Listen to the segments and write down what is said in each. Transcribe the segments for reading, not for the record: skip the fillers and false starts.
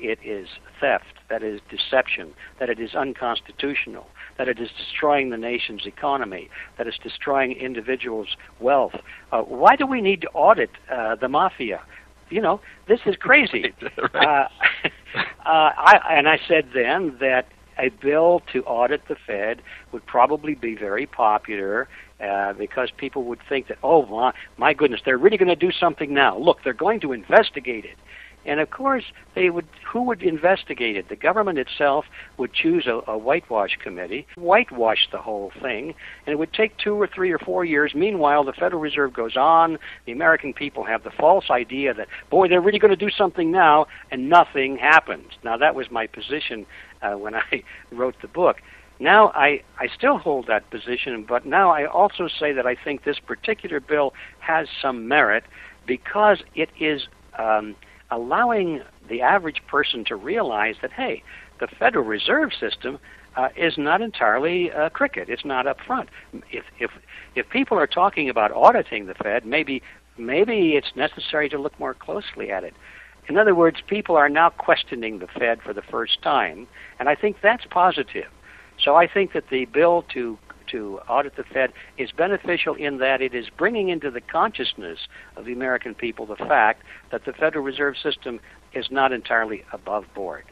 it is theft, that it is deception, that it is unconstitutional, that it is destroying the nation's economy, that it's destroying individuals' wealth. Why do we need to audit the mafia? This is crazy. Right. I said then that a bill to audit the Fed would probably be very popular because people would think that, oh, my goodness, they're really going to do something now. Look, they're going to investigate it. And of course, who would investigate it? The government itself would choose a whitewash committee, whitewash the whole thing, and it would take 2 or 3 or 4 years. Meanwhile, the Federal Reserve goes on. The American people have the false idea that, boy, they're really going to do something now, and nothing happens. Now, that was my position when I wrote the book. Now, I still hold that position, but now I also say that I think this particular bill has some merit because it is allowing the average person to realize that, hey, the Federal Reserve System is not entirely cricket. It's not up front. If people are talking about auditing the Fed, maybe it's necessary to look more closely at it. In other words, people are now questioning the Fed for the first time, and I think that's positive. So I think that the bill to audit the Fed is beneficial in that it is bringing into the consciousness of the American people the fact that the Federal Reserve System is not entirely above board.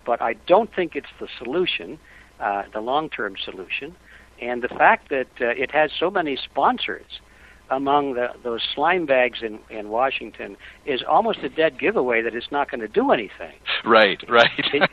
But I don't think it's the solution, the long-term solution, and the fact that it has so many sponsors among those slime bags in Washington is almost a dead giveaway that it's not going to do anything. Right.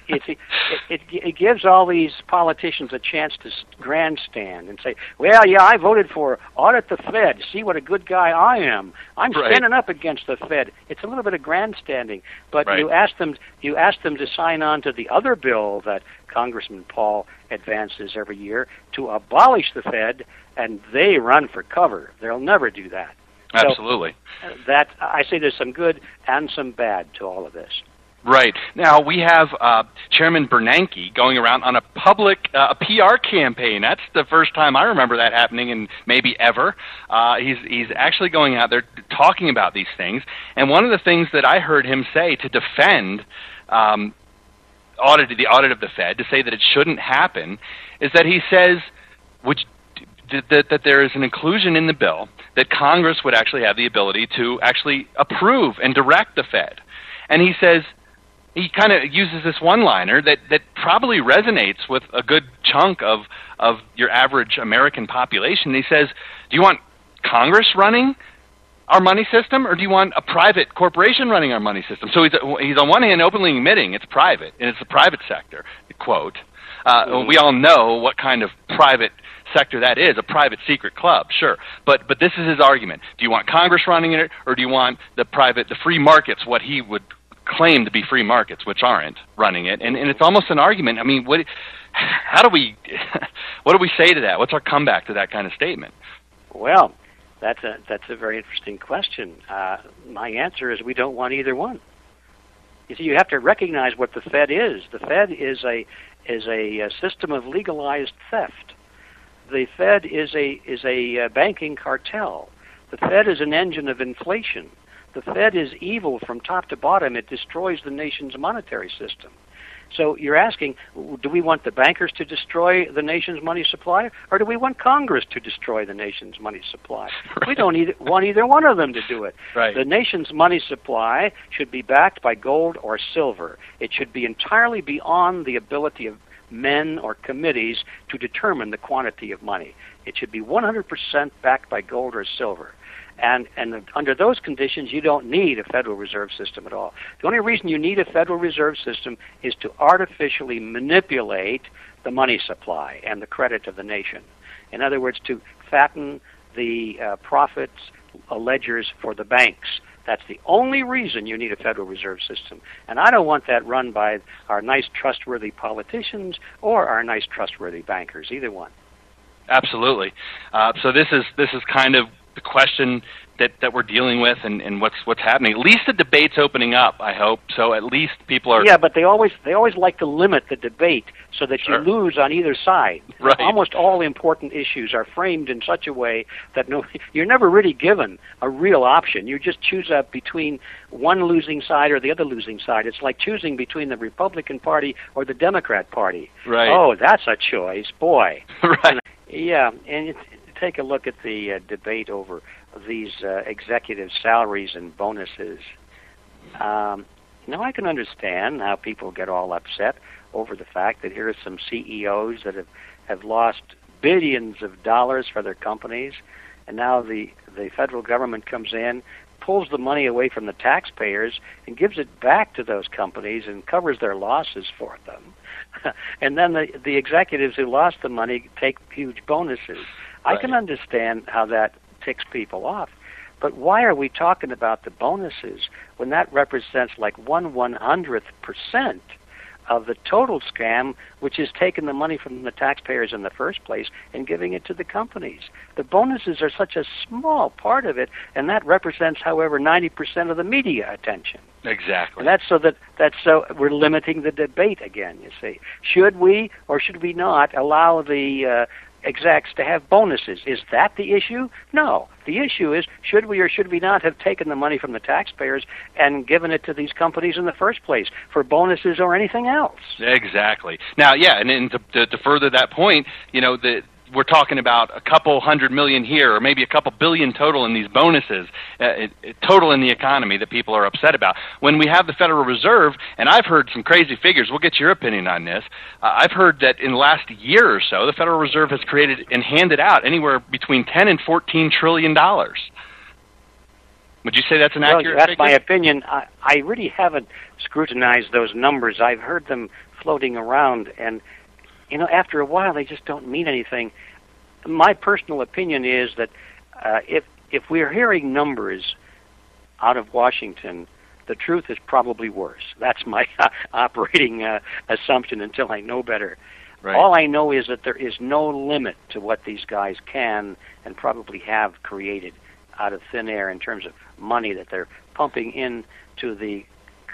It gives all these politicians a chance to grandstand and say, well, yeah, I voted for audit the Fed. See what a good guy I am. I'm standing up against the Fed. It's a little bit of grandstanding, but you ask them to sign on to the other bill that Congressman Paul advances every year to abolish the Fed, and they run for cover. They'll never do that. Absolutely. So, that I say there's some good and some bad to all of this. Right. Now, we have Chairman Bernanke going around on a public PR campaign. That's the first time I remember that happening in maybe ever. He's actually going out there talking about these things. And one of the things that I heard him say to defend the audit of the Fed, to say that it shouldn't happen, is that he says that there is an inclusion in the bill that Congress would actually have the ability to actually approve and direct the Fed. And he says, he kind of uses this one-liner that probably resonates with a good chunk of your average American population. He says, do you want Congress running our money system, or do you want a private corporation running our money system? So he's on one hand openly admitting it's private, and it's the private sector, quote. We all know what kind of private sector that is, a private secret club, sure. But this is his argument. Do you want Congress running it, or do you want the free markets, what he would claim to be free markets, which aren't running it? And it's almost an argument. I mean, what do we say to that? What's our comeback to that kind of statement? Well, that's a very interesting question. My answer is we don't want either one. You see, you have to recognize what the Fed is. The Fed is a system of legalized theft. The Fed is a banking cartel. The Fed is an engine of inflation. The Fed is evil from top to bottom. It destroys the nation's monetary system. So you're asking, do we want the bankers to destroy the nation's money supply, or do we want Congress to destroy the nation's money supply? Right. We don't want either one of them to do it. Right. The nation's money supply should be backed by gold or silver. It should be entirely beyond the ability of men or committees to determine the quantity of money. It should be 100% backed by gold or silver. And under those conditions, you don't need a Federal Reserve System at all. The only reason you need a Federal Reserve System is to artificially manipulate the money supply and the credit of the nation. In other words, to fatten the profits ledgers for the banks. That's the only reason you need a Federal Reserve System. And I don't want that run by our nice, trustworthy politicians or our nice, trustworthy bankers, either one. Absolutely. So this is kind of the question that we're dealing with and what's happening. At least the debate's opening up, I hope. So at least people are. Yeah, but they always like to limit the debate so that you lose on either side. Right. Almost all important issues are framed in such a way that you're never really given a real option. You just choose up between one losing side or the other losing side. It's like choosing between the Republican Party or the Democrat Party. Right. Oh, that's a choice, boy. Right. Yeah, and take a look at the debate over these executive salaries and bonuses. I can understand how people get all upset over the fact that here are some CEOs that have lost billions of dollars for their companies, and now the federal government comes in, pulls the money away from the taxpayers and gives it back to those companies and covers their losses for them. And then the executives who lost the money take huge bonuses. Right. I can understand how that ticks people off. But why are we talking about the bonuses when that represents like 1/100% of the total scam, which is taking the money from the taxpayers in the first place and giving it to the companies? The bonuses are such a small part of it, and that represents, however, 90% of the media attention. Exactly. And that's so we're limiting the debate again, you see. Should we or should we not allow the execs to have bonuses? Is that the issue? No. The issue is, should we or should we not have taken the money from the taxpayers and given it to these companies in the first place for bonuses or anything else? Exactly. Now, yeah, and to further that point, we're talking about a couple $100 million here, or maybe a couple billion total in these bonuses, total in the economy that people are upset about. When we have the Federal Reserve, and I've heard some crazy figures, we'll get your opinion on this. I've heard that in the last year or so, the Federal Reserve has created and handed out anywhere between $10 and $14 trillion. Would you say that's an accurate that's figure? my opinion. I really haven't scrutinized those numbers. I've heard them floating around, and after a while, they just don't mean anything. My personal opinion is that if we're hearing numbers out of Washington, the truth is probably worse. That's my operating assumption until I know better. Right. All I know is that there is no limit to what these guys can and probably have created out of thin air in terms of money that they're pumping into the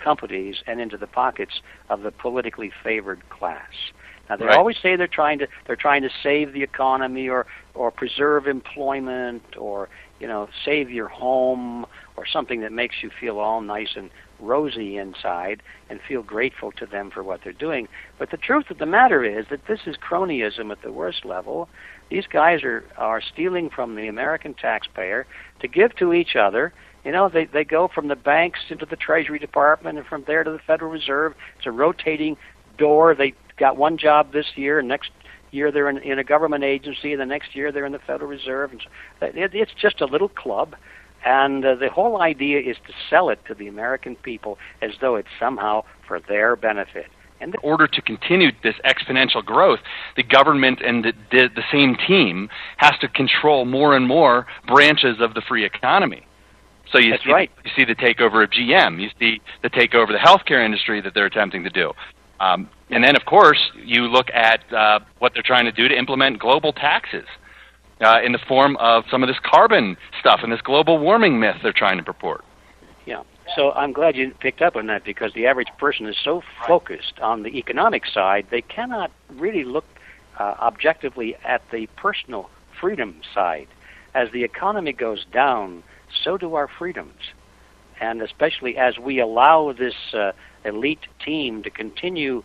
companies and into the pockets of the politically favored class. Now they always say they're trying to save the economy or preserve employment or save your home or something that makes you feel all nice and rosy inside and feel grateful to them for what they're doing. But the truth of the matter is that this is cronyism at the worst level. These guys are stealing from the American taxpayer to give to each other. They go from the banks into the Treasury Department and from there to the Federal Reserve. It's a rotating door. They got one job this year, and next year they're in a government agency, and the next year they're in the Federal Reserve. And so it's just a little club, and the whole idea is to sell it to the American people as though it's somehow for their benefit. And in order to continue this exponential growth, the government and the same team has to control more and more branches of the free economy. So you see the takeover of GM, you see the takeover of the healthcare industry that they're attempting to do. And then, of course, you look at what they're trying to do to implement global taxes in the form of some of this carbon stuff and this global warming myth they're trying to purport. Yeah. So I'm glad you picked up on that, because the average person is so focused on the economic side, they cannot really look objectively at the personal freedom side. As the economy goes down, so do our freedoms. And especially as we allow this elite team to continue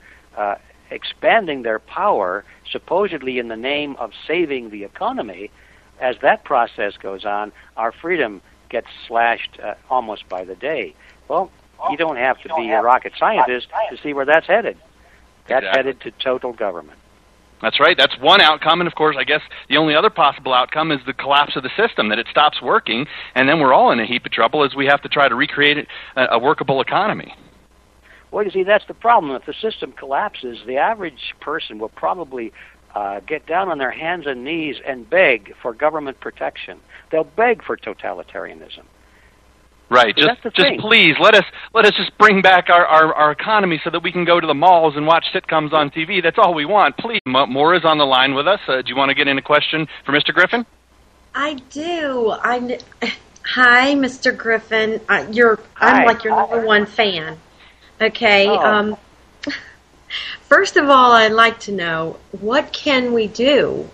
expanding their power, supposedly in the name of saving the economy, as that process goes on, our freedom gets slashed almost by the day. Well, you don't have to be a rocket scientist to see where that's headed. That's headed to total government. That's right. That's one outcome, and of course, I guess the only other possible outcome is the collapse of the system, that it stops working, and then we're all in a heap of trouble as we have to try to recreate a workable economy. Well, you see, that's the problem. If the system collapses, the average person will probably get down on their hands and knees and beg for government protection. They'll beg for totalitarianism. Right. Just please let us just bring back our economy so that we can go to the malls and watch sitcoms on TV. That's all we want. Please. Maura's on the line with us. Do you want to get in a question for Mr. Griffin? I do. Hi, Mr. Griffin. I'm Hi. like your number one fan. Okay. Oh. First of all, I'd like to know what can we do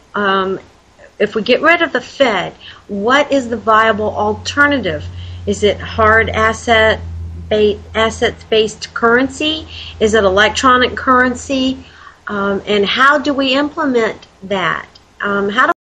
if we get rid of the Fed? What is the viable alternative? Is it hard assets-based currency? Is it electronic currency? And how do we implement that? How do